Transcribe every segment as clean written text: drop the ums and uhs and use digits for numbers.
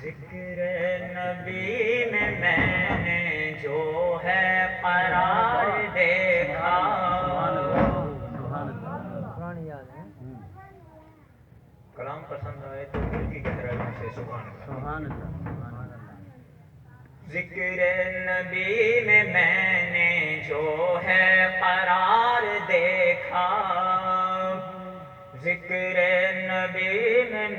ذکر نبی میں نے جو ہے قرار دیکھا، کلام پسند آئے تو دل کی گہرائی سے سبحان اللہ۔ ذکر نبی میں نے جو ہے قرار دیکھا، ذکر نبی میں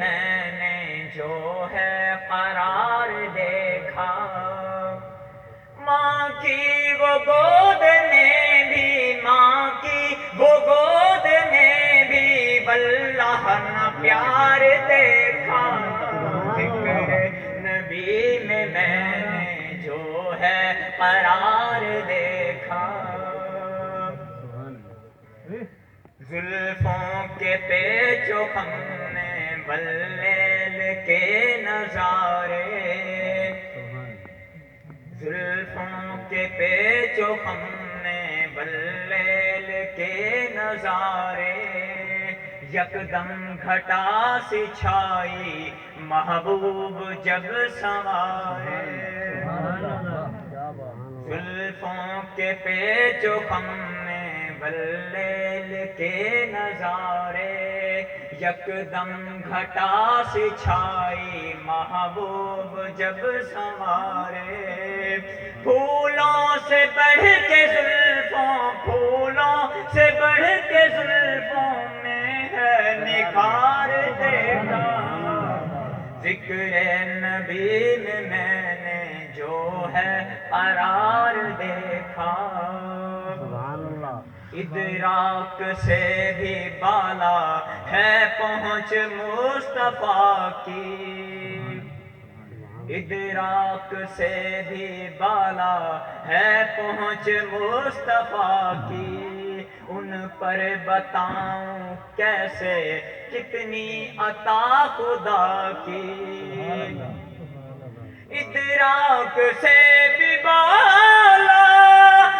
نے جو ہے قرار دیکھا، ماں کی وہ گود میں بھی، ماں کی وہ گود میں بھی واللہ نہ پیار دیکھا، ذکر نبی میں نے جو ہے قرار دیکھا، زلفوں کے پیچ و خم میں واللیل کے نظارے، زلفوں کے پیچ و خم میں واللیل کے نظارے، یکدم گھٹا سی چھائی محبوب جب سنوارے، زلفوں کے پیچ و خم میں واللیل کے نظارے، یکدم گھٹا سی چھائی محبوب جب سنوارے، پھولوں سے بڑھ کے زلفوں، پھولوں سے بڑھ کے زلفوں میں ہے نکھار دیکھا، ذکر نبی میں نے جو ہے قرار دیکھا، ادراک سے بھی بالا ہے پہنچ مصطفیٰ کی، ادراک سے بھی بالا ہے پہنچ مصطفیٰ کی، ان پر بتاؤں کیسے کتنی عطا خدا کی، ادراک سے بھی بالا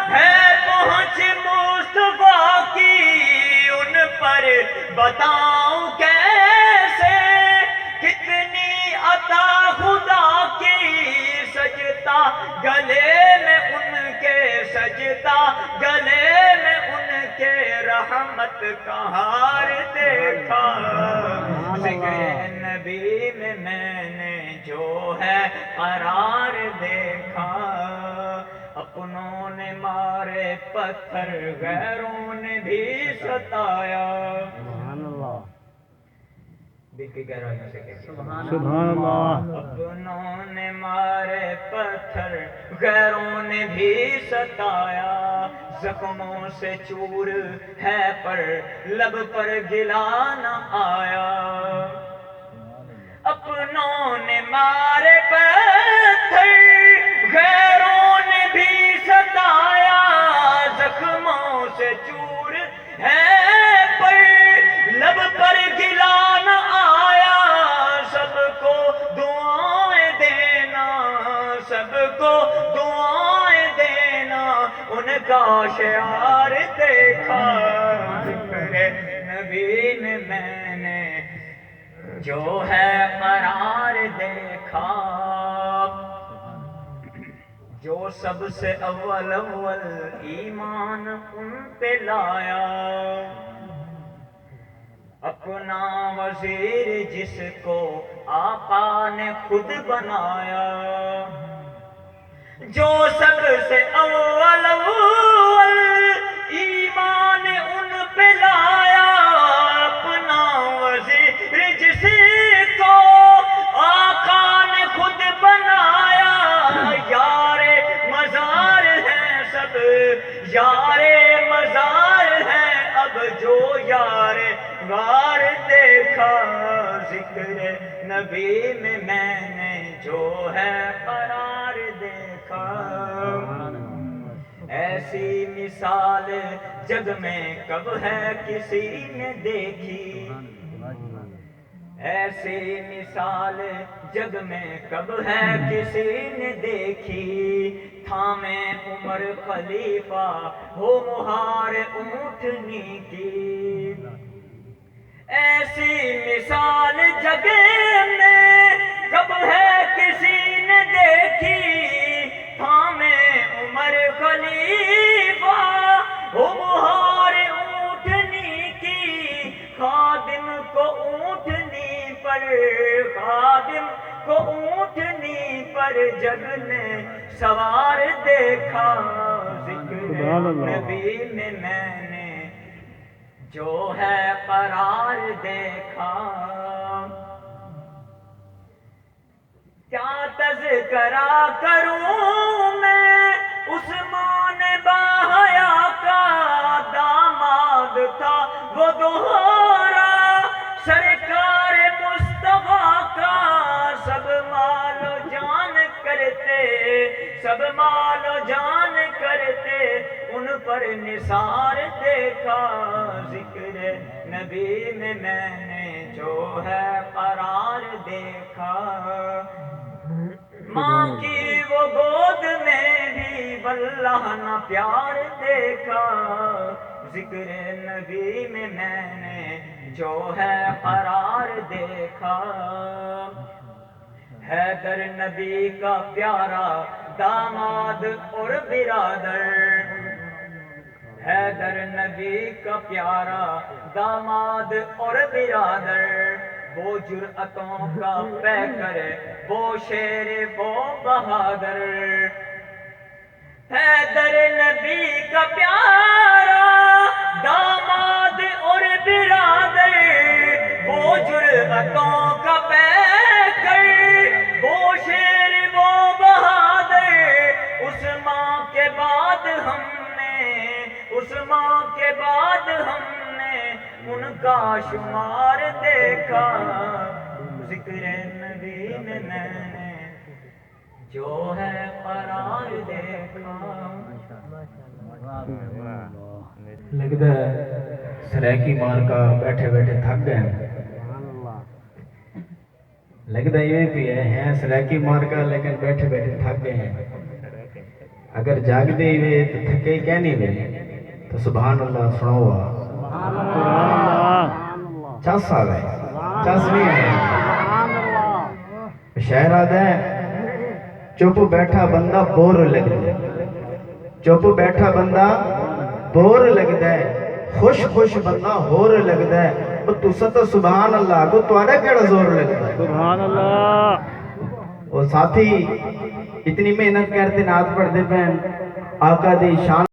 ہے پہنچ مصطفیٰ کی، ان پر بتاؤں کیسے کتنی عطا خدا کی، سجدہ گلے میں ان کے، سجدہ گلے میں ان کے رحمت کا ہار دیکھا، ذکر نبی میں نے جو ہے قرار دیکھا، اپنوں نے مارے پتھر غیروں نے بھی ستایا، دل کی گہرائی سے کہتے سبحان اللہ، اپنوں نے مارے پتھر غیروں نے بھی ستایا، زخموں سے چور ہے پر لب پر گلا نہ آیا، اپنوں نے مارے پتھر غیروں نے بھی ستایا، زخموں سے چور ہے پر لب پر گلا نہ آیا، سب کو دعائیں دینا، سب کو دعائیں دینا ان کا شعار دیکھا، ذکر نبی میں نے جو ہے قرار دیکھا، جو سب سے اول ایمان ان پہ لایا، اپنا وزیر جس کو آقا نے خود بنایا، جو سب سے اول ایمان ان پہ لایا، اپنا وزیر جس کو آقا نے خود بنایا، یار مزار ہیں سب، یار مزار ہیں اب جو یار غار دیکھا، ذکر نبی میں نے جو ہے قرار دیکھا، ایسی مثال جگ میں کب ہے کسی نے دیکھی، ایسی مثال جگ میں کب ہے کسی نے دیکھی، تھامے عمر خلیفہ ہو مہار اونٹنی کی، ایسی مثال جگ میں کب ہے پر جگ نے سوار دیکھا ذکر سبحان اللہ۔ نبی میں نے جو ہے قرار دیکھا کیا تذکرہ کروں میں عثمان باحیا کا داماد تھا وہ دوہرا سرکار مصطفیٰ کا سب مال و جان کرتے سب مال و جان کرتے ان پر نثار دیکھا ذکر نبی میں نے جو ہے قرار دیکھا ماں کی وہ گود میں بھی واللہ نہ پیار دیکھا ذکر نبی میں نے جو ہے قرار دیکھا حیدر نبی کا پیارا داماد اور برادر حیدر نبی کا پیارا داماد اور برادر وہ جرأتوں کا پیکر وہ شیر وہ بہادر حیدر نبی کا پیارا داماد اور برادر وہ جرأتوں کا پیکر وہ شیر وہ بہادر اس ماں کے بعد ہم نے اس ماں کے بعد ہم نے ان کا شمار دیکھا ذکر نبی میں نے جو ہے قرار دیکھا لگتا ہے سریکی مار کا بیٹھے بیٹھے تھک گئے لگتا یہ بھی ہے سریکی مار کا لیکن بیٹھے بیٹھے تھک گئے ہیں اگر جاگ دے ہوئے تو تھکے کیا نہیں ہوئے تو سبحان اللہ سنو ہوا چس آ گئے چس نہیں آئے شہر آدھا ہے چپ بیٹھا بندہ بور لگتا ہے چپ بیٹھا بندہ بور لگتا ہے خوش خوش بندہ ہور لگتا ہے تسا تو سبحان اللہ کو تھوڑا کیڑا زور لگتا ہے سبحان اللہ وہ ساتھی اتنی محنت کرتے نعت پڑھتے پہن آقا دی شان